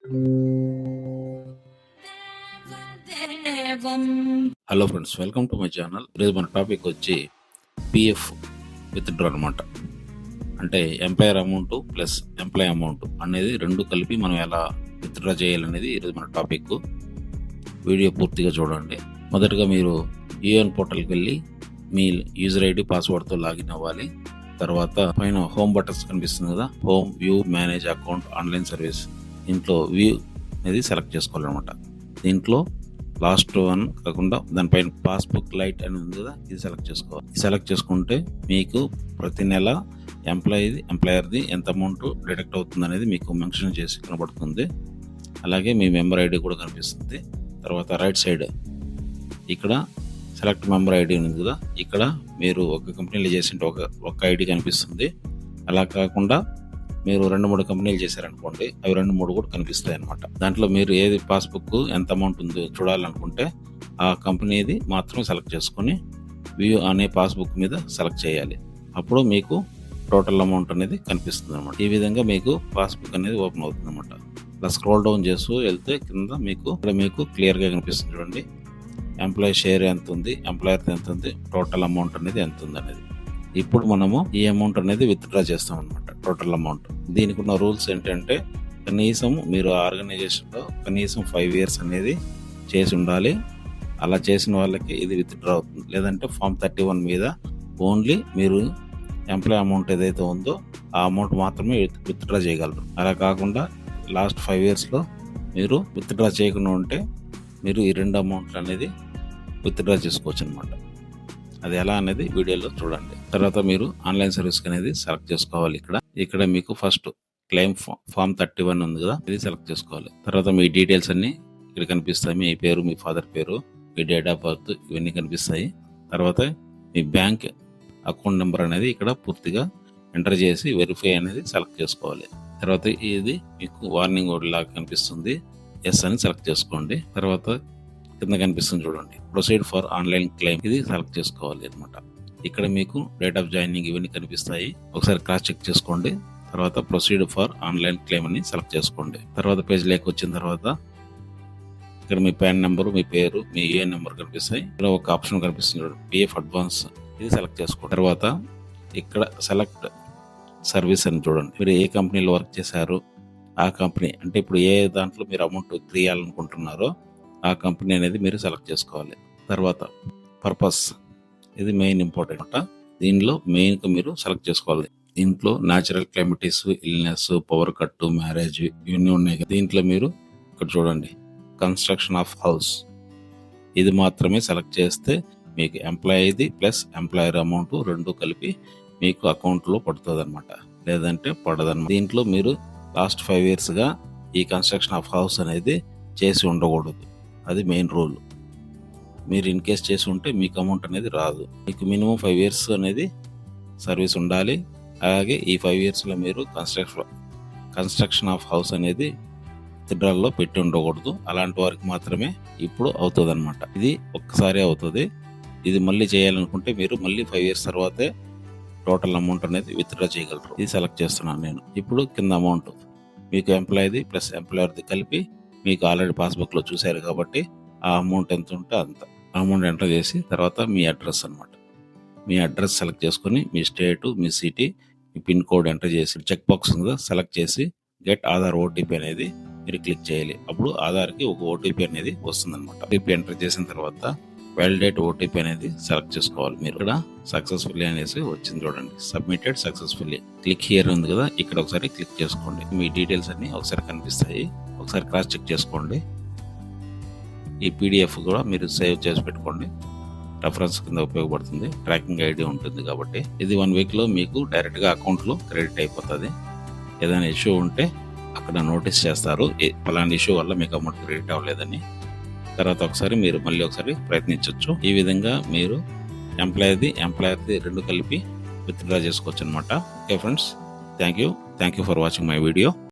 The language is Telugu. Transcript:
Hello friends, welcome to my channel. ఈరోజు మన టాపిక్ వచ్చి పిఎఫ్ విత్డ్రా అనమాట. అంటే employer amount plus employee amount అనేది రెండు కలిపి మనం ఎలా విత్డ్రా చేయాలనేది ఈరోజు మన టాపిక్. వీడియో పూర్తిగా చూడండి. మొదటగా మీరు యూఎన్ పోర్టల్కి వెళ్ళి మీ యూజర్ ఐడి పాస్వర్డ్తో లాగిన్ అవ్వాలి. తర్వాత పైన హోమ్ బటన్స్ కనిపిస్తుంది కదా, home, view, manage account, online service. ఇంట్లో వ్యూ అనేది సెలెక్ట్ చేసుకోవాలన్నమాట. దీంట్లో లాస్ట్ వన్ కాకుండా దానిపైన పాస్బుక్ లైట్ అని ఉంది కదా, ఇది సెలెక్ట్ చేసుకోవాలి. సెలెక్ట్ చేసుకుంటే మీకు ప్రతి నెల ఎంప్లాయర్ది ఎంత అమౌంట్ డిడక్ట్ అవుతుంది అనేది మీకు మెన్షన్ చేసి కనబడుతుంది. అలాగే మీ మెంబర్ ఐడి కూడా కనిపిస్తుంది. తర్వాత రైట్ సైడ్ ఇక్కడ సెలెక్ట్ మెంబర్ ఐడి ఉంది కదా, ఇక్కడ మీరు ఒక కంపెనీలో చేసింటే ఒక ఐడి కనిపిస్తుంది. అలా కాకుండా మీరు 2-3 కంపెనీలు చేశారనుకోండి, అవి 2-3 కూడా కనిపిస్తాయి అనమాట. దాంట్లో మీరు ఏది పాస్బుక్ ఎంత అమౌంట్ ఉందో చూడాలనుకుంటే ఆ కంపెనీది మాత్రమే సెలెక్ట్ చేసుకొని వ్యూ అనే పాస్బుక్ మీద సెలెక్ట్ చేయాలి. అప్పుడు మీకు టోటల్ అమౌంట్ అనేది కనిపిస్తుంది అనమాట. ఈ విధంగా మీకు పాస్బుక్ అనేది ఓపెన్ అవుతుంది అనమాట. ఇలా స్క్రోల్ డౌన్ చేస్తూ వెళ్తే కింద మీకు క్లియర్గా కనిపిస్తుంది. చూడండి, ఎంప్లాయీ షేర్ ఎంత ఉంది, ఎంప్లాయర్ ఎంత ఉంది, టోటల్ అమౌంట్ అనేది ఎంత ఉంది అనేది. ఇప్పుడు మనము ఈ అమౌంట్ అనేది విత్డ్రా చేస్తాం అనమాట, టోటల్ అమౌంట్. దీనికి ఉన్న రూల్స్ ఏంటంటే కనీసం మీరు ఆర్గనైజేషన్లో కనీసం 5 years అనేది చేసి ఉండాలి. అలా చేసిన వాళ్ళకి ఇది విత్డ్రా అవుతుంది. లేదంటే ఫామ్ 31 మీద ఓన్లీ మీరు ఎంప్లాయ్ అమౌంట్ ఏదైతే ఉందో ఆ అమౌంట్ మాత్రమే విత్డ్రా చేయగలరు. అలా కాకుండా లాస్ట్ 5 yearsలో మీరు విత్డ్రా చేయకుండా ఉంటే మీరు ఈ 2 అమౌంట్లు అనేది విత్డ్రా చేసుకోవచ్చు అనమాట. అది ఎలా అనేది వీడియోలో చూడండి. తర్వాత మీరు ఆన్లైన్ సర్వీస్ అనేది సెలెక్ట్ చేసుకోవాలి. ఇక్కడ మీకు ఫస్ట్ క్లెయిమ్ ఫామ్ 31 ఉంది కదా, ఇది సెలెక్ట్ చేసుకోవాలి. తర్వాత మీ డీటెయిల్స్ అన్ని ఇక్కడ కనిపిస్తాయి. మీ పేరు, మీ ఫాదర్ పేరు, మీ డేట్ ఆఫ్ బర్త్, ఇవన్నీ కనిపిస్తాయి. తర్వాత మీ బ్యాంక్ అకౌంట్ నెంబర్ అనేది ఇక్కడ పూర్తిగా ఎంటర్ చేసి వెరిఫై అనేది సెలెక్ట్ చేసుకోవాలి. తర్వాత ఇది మీకు వార్నింగ్ లాగా కనిపిస్తుంది, ఎస్ అని సెలెక్ట్ చేసుకోండి. తర్వాత కింద కనిపిస్తుంది చూడండి, ప్రొసీడ్ ఫర్ ఆన్లైన్ క్లెయిమ్, ఇది సెలెక్ట్ చేసుకోవాలి అనమాట. ఇక్కడ మీకు డేట్ ఆఫ్ జాయినింగ్ ఇవన్నీ కనిపిస్తాయి. ఒకసారి క్రాస్ చెక్ చేసుకోండి. తర్వాత ప్రొసీడ్ ఫర్ ఆన్లైన్ క్లెయిమ్ అని సెలెక్ట్ చేసుకోండి. తర్వాత పేజ్ లేక వచ్చిన తర్వాత ఇక్కడ మీ పాన్ నెంబరు, మీ పేరు, మీ యూఏఎన్ నెంబర్ కనిపిస్తాయి. ఇక్కడ ఒక ఆప్షన్ కనిపిస్తుంది చూడండి, పిఎఫ్ అడ్వాన్స్, ఇది సెలెక్ట్ చేసుకోండి. తర్వాత ఇక్కడ సెలెక్ట్ సర్వీస్ అని చూడండి, మీరు ఏ కంపెనీలో వర్క్ చేశారు ఆ కంపెనీ, అంటే ఇప్పుడు ఏ దాంట్లో మీరు అమౌంట్ తీయాలనుకుంటున్నారో ఆ కంపెనీ అనేది మీరు సెలెక్ట్ చేసుకోవాలి. తర్వాత పర్పస్, ఇది మెయిన్ ఇంపార్టెంట్. దీనిలో మెయిన్గా మీరు సెలెక్ట్ చేసుకోవాలి. దీంట్లో natural calamities, illness, power cut, marriage ఇవన్నీ ఉన్నాయి. దీంట్లో మీరు ఇక్కడ చూడండి, కన్స్ట్రక్షన్ ఆఫ్ హౌస్, ఇది మాత్రమే సెలెక్ట్ చేస్తే మీకు ఎంప్లాయీది ప్లస్ ఎంప్లాయర్ అమౌంట్ రెండు కలిపి మీకు అకౌంట్లో పడుతుంది అనమాట. లేదంటే పడదన్నమాట. దీంట్లో మీరు లాస్ట్ 5 yearsగా ఈ కన్స్ట్రక్షన్ ఆఫ్ హౌస్ అనేది చేసి ఉండకూడదు. అది మెయిన్ రూల్. మీరు ఇన్ కేస్ చేసి ఉంటే మీకు అమౌంట్ అనేది రాదు. మీకు మినిమం 5 years అనేది సర్వీస్ ఉండాలి. అలాగే ఈ 5 yearsలో మీరు కన్స్ట్రక్షన్ ఆఫ్ హౌస్ అనేది విత్డ్రాల్లో పెట్టి ఉండకూడదు. అలాంటి వారికి మాత్రమే ఇప్పుడు అవుతుంది అనమాట. ఇది ఒక్కసారి అవుతుంది. ఇది మళ్ళీ చేయాలనుకుంటే మీరు మళ్ళీ 5 years తర్వాతే టోటల్ అమౌంట్ అనేది విత్డ్రా చేయగలరు. ఇది సెలెక్ట్ చేస్తున్నాను నేను. ఇప్పుడు కింద అమౌంట్ మీకు ఎంప్లాయీది ప్లస్ ఎంప్లాయర్ది కలిపి మీకు ఆల్రెడీ పాస్బుక్లో చూశారు కాబట్టి ఆ అమౌంట్ ఎంత ఉంటే అంత అమౌంట్ ఎంటర్ చేసి తర్వాత మీ అడ్రస్ అనమాట, మీ అడ్రస్ సెలెక్ట్ చేసుకొని మీ స్టేటు, మీ సిటీ, మీ పిన్ కోడ్ ఎంటర్ చేసి చెక్ బాక్స్ ఉందా సెలెక్ట్ చేసి గెట్ ఆధార్ ఓటీపీ అనేది మీరు క్లిక్ చేయాలి. అప్పుడు ఆధార్కి ఒక ఓటీపీ అనేది వస్తుంది అనమాట. ఓటీపీ ఎంటర్ చేసిన తర్వాత వ్యాలిడేట్ ఓటీపీ అనేది సెలెక్ట్ చేసుకోవాలి. మీరు ఇక్కడ సక్సెస్ఫుల్లీ అనేసి వచ్చింది చూడండి, సబ్మిటెడ్ సక్సెస్ఫుల్లీ. క్లిక్ హియర్ ఉంది కదా, ఇక్కడ ఒకసారి క్లిక్ చేసుకోండి. మీ డీటెయిల్స్ అన్ని ఒకసారి కనిపిస్తాయి. ఒకసారి క్రాస్ చెక్ చేసుకోండి. ఈ పీడిఎఫ్ కూడా మీరు సేవ్ చేసి పెట్టుకోండి, రెఫరెన్స్ కింద ఉపయోగపడుతుంది. ట్రాకింగ్ ఐడి ఉంటుంది కాబట్టి ఇది 1 weekలో మీకు డైరెక్ట్గా అకౌంట్లో క్రెడిట్ అయిపోతుంది. ఏదైనా ఇష్యూ ఉంటే అక్కడ నోటీస్ చేస్తారు, పలానా ఇష్యూ వల్ల మీకు అమౌంట్ క్రెడిట్ అవ్వలేదని. తర్వాత మీరు మళ్ళీ ఒకసారి ప్రయత్నించవచ్చు. ఈ విధంగా మీరు ఎంప్లాయర్ది రెండు కలిపి విత్డ్రా చేసుకోవచ్చు అనమాట. Okay friends, thank you for watching my video.